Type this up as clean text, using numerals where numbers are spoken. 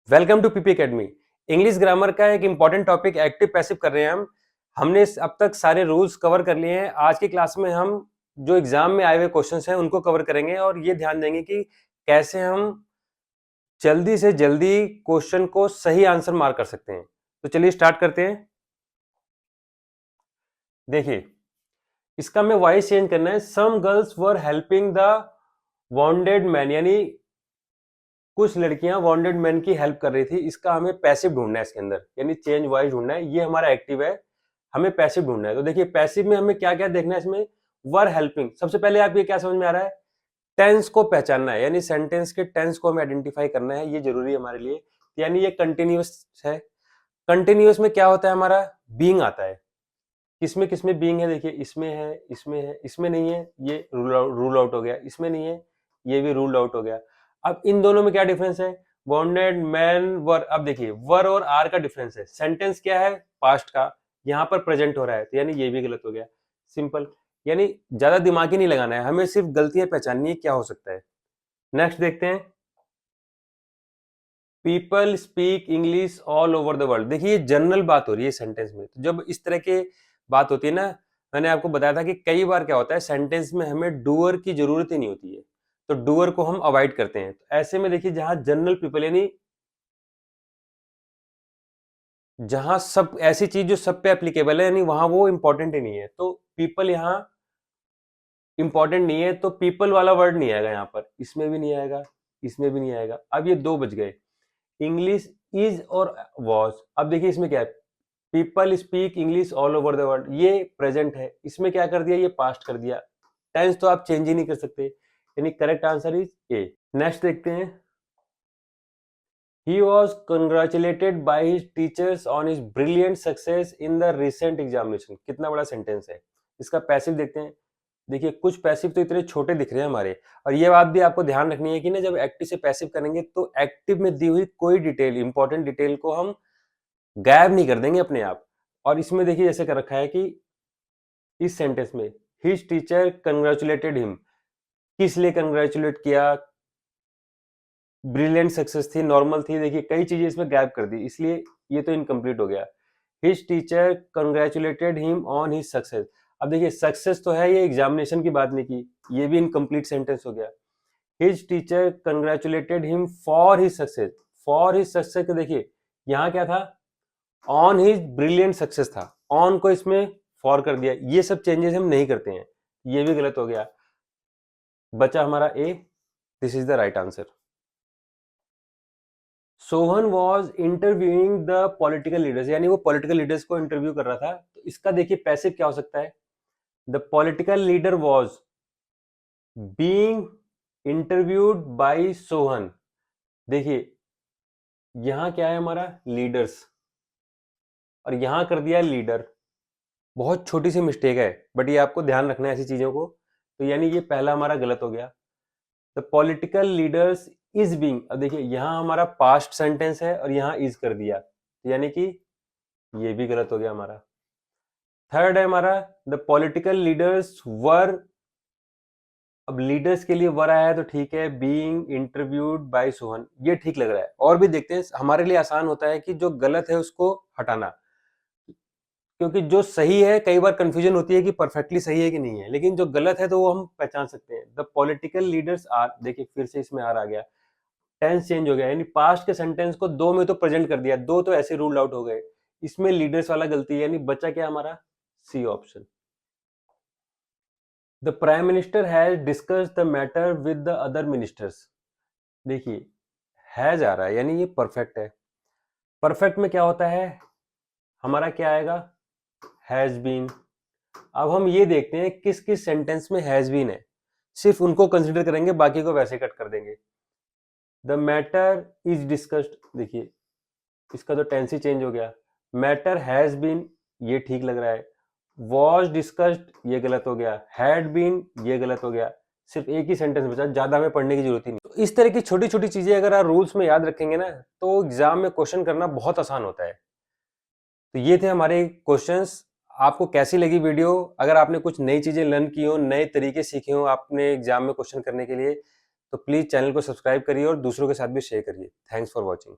Welcome to PP academy. English grammar का एक important topic active passive कर रहे हैं हम। हमने अब तक सारे रूल्स कवर कर लिए हैं। आज की क्लास में हम जो एग्जाम में आए हुए क्वेश्चंस हैं उनको कवर करेंगे और ये ध्यान देंगे कि कैसे हम जल्दी से जल्दी क्वेश्चन को सही आंसर मार्क कर सकते हैं। तो चलिए स्टार्ट करते हैं। देखिए, इसका हमें वॉइस चेंज करना है। Some girls were helping the wounded man, यानी कुछ लड़कियां वॉन्टेड मैन की हेल्प कर रही थी। इसका हमें पैसिव ढूंढना है इसके अंदर, यानी चेंज वॉइस ढूंढना है। ये हमारा एक्टिव है, हमें पैसिव ढूंढना है। तो देखिए, पैसिव में हमें क्या क्या देखना है इसमें। वर हेल्पिंग, सबसे पहले आप ये क्या समझ में आ रहा है, टेंस को पहचानना है, यानी सेंटेंस के टेंस को हमें आइडेंटिफाई करना है। ये जरूरी है हमारे लिए। यानी ये कंटिन्यूअस है। कंटिन्यूअस में क्या होता है, हमारा बीइंग आता है। किसमें किसमें बीइंग है, देखिए इसमें है, इसमें है, इसमें नहीं है, ये रूल आउट हो गया। इसमें नहीं है, ये भी रूल आउट हो गया। अब इन दोनों में क्या डिफरेंस है, बॉन्डेड मैन वर। अब देखिए, वर और आर का डिफरेंस है। सेंटेंस क्या है, पास्ट का, यहां पर प्रेजेंट हो रहा है, तो यानी ये भी गलत हो गया। सिंपल, यानी ज्यादा दिमाग ही नहीं लगाना है, हमें सिर्फ गलतियां पहचाननी है क्या हो सकता है। नेक्स्ट देखते हैं, people speak English all over the world. देखिए, ये जनरल बात हो रही है सेंटेंस में। तो जब इस तरह के बात होती है ना, मैंने आपको बताया था कि कई बार क्या होता है, सेंटेंस में हमें डूअर की जरूरत ही नहीं होती है, तो डूअर को हम अवॉइड करते हैं। तो ऐसे में देखिए, जहां जनरल पीपल, यानी जहां सब ऐसी चीज जो सब पे एप्लीकेबल है, यानी वहां वो इंपॉर्टेंट ही नहीं है, तो पीपल यहाँ इंपॉर्टेंट नहीं है, तो पीपल वाला वर्ड नहीं आएगा यहाँ पर। इसमें भी नहीं आएगा, इसमें भी नहीं आएगा। अब ये दो बच गए, इंग्लिश इज और वॉज। अब देखिए इसमें क्या है, people speak English all over the world, ये प्रेजेंट है। इसमें क्या कर दिया, ये पास्ट कर दिया। टेंस तो आप चेंज ही नहीं कर सकते, यानी correct answer is a. Next देखते हैं, he was congratulated by his teachers on his brilliant success in the recent examination. कितना बड़ा सेंटेंस है। इसका पैसिव देखते हैं। देखिए, कुछ पैसिव तो इतने छोटे दिख रहे हैं हमारे, और ये बात भी आपको ध्यान रखनी है कि ना, जब एक्टिव से पैसिव करेंगे तो एक्टिव में दी हुई कोई डिटेल, इंपॉर्टेंट डिटेल को हम गायब नहीं कर देंगे अपने आप। और इसमें देखिए जैसे कर रखा है कि इस सेंटेंस में हिज टीचर कंग्रेचुलेटेड हिम, किस लिए कंग्रेचुलेट किया, ब्रिलियंट सक्सेस थी, नॉर्मल थी। देखिए कई चीजें इसमें गायब कर दी, इसलिए ये तो इनकम्प्लीट हो गया। His teacher congratulated him on his success. अब देखिए, सक्सेस तो है, ये एग्जामिनेशन की बात नहीं की, ये भी इनकम्प्लीट सेंटेंस हो गया। His teacher congratulated him for his success. For his success को देखिए, यहाँ क्या था, ऑन हिज ब्रिलियंट सक्सेस था, ऑन को इसमें फॉर कर दिया। ये सब चेंजेस हम नहीं करते हैं, ये भी गलत हो गया। बचा हमारा A, this is the right answer. Sohan was interviewing the political leaders, यानी वो पॉलिटिकल लीडर्स को इंटरव्यू कर रहा था। तो इसका देखिए पैसिव क्या हो सकता है, the political leader was being interviewed bye Sohan. देखिए यहां क्या है, हमारा लीडर्स, और यहां कर दिया लीडर। बहुत छोटी सी मिस्टेक है, बट ये आपको ध्यान रखना है ऐसी चीजों को। तो यानी ये पहला हमारा गलत हो गया। The political leaders is being. अब देखिए, यहां हमारा पास्ट सेंटेंस है और यहां इज कर दिया, यानी कि ये भी गलत हो गया हमारा। थर्ड है हमारा, द पॉलिटिकल लीडर्स वर। अब लीडर्स के लिए वर आया है तो ठीक है, बीइंग इंटरव्यूड बाय सोहन, ये ठीक लग रहा है। और भी देखते हैं, हमारे लिए आसान होता है कि जो गलत है उसको हटाना, क्योंकि जो सही है कई बार कंफ्यूजन होती है कि परफेक्टली सही है कि नहीं है, लेकिन जो गलत है तो वो हम पहचान सकते हैं। द पॉलिटिकल लीडर्स आर, देखिए फिर से इसमें आर आ गया, टेंस चेंज हो गया, यानी पास्ट के सेंटेंस को दो में तो प्रेजेंट कर दिया, दो तो ऐसे रूल आउट हो गए। इसमें लीडर्स वाला गलती है, यानी बचा क्या हमारा, C option. The prime minister has discussed the matter with the other ministers. देखिए हैज आ रहा है, यानी ये परफेक्ट है। परफेक्ट में क्या होता है, हमारा क्या आएगा, हैज बीन। अब हम ये देखते हैं किस किस सेंटेंस में हैज बीन है, सिर्फ उनको कंसिडर करेंगे, बाकी को वैसे कट कर देंगे। द मैटर इज डिस्कस्ड, देखिए इसका तो टेंस ही चेंज हो गया। मैटर हैज बीन, ये ठीक लग रहा है। वॉज डिस्कस्ड, ये गलत हो गया। हैड बीन, ये गलत हो गया। सिर्फ एक ही सेंटेंस बचा, ज्यादा हमें पढ़ने की जरूरत ही नहीं। तो इस तरह की छोटी छोटी चीजें अगर आप रूल्स में याद रखेंगे ना, तो एग्जाम में क्वेश्चन करना बहुत आसान होता है। तो ये थे हमारे क्वेश्चंस। आपको कैसी लगी वीडियो, अगर आपने कुछ नई चीजें लर्न की हो, नए तरीके सीखे हो आपने एग्जाम में क्वेश्चन करने के लिए, तो प्लीज चैनल को सब्सक्राइब करिए और दूसरों के साथ भी शेयर करिए। Thanks for watching.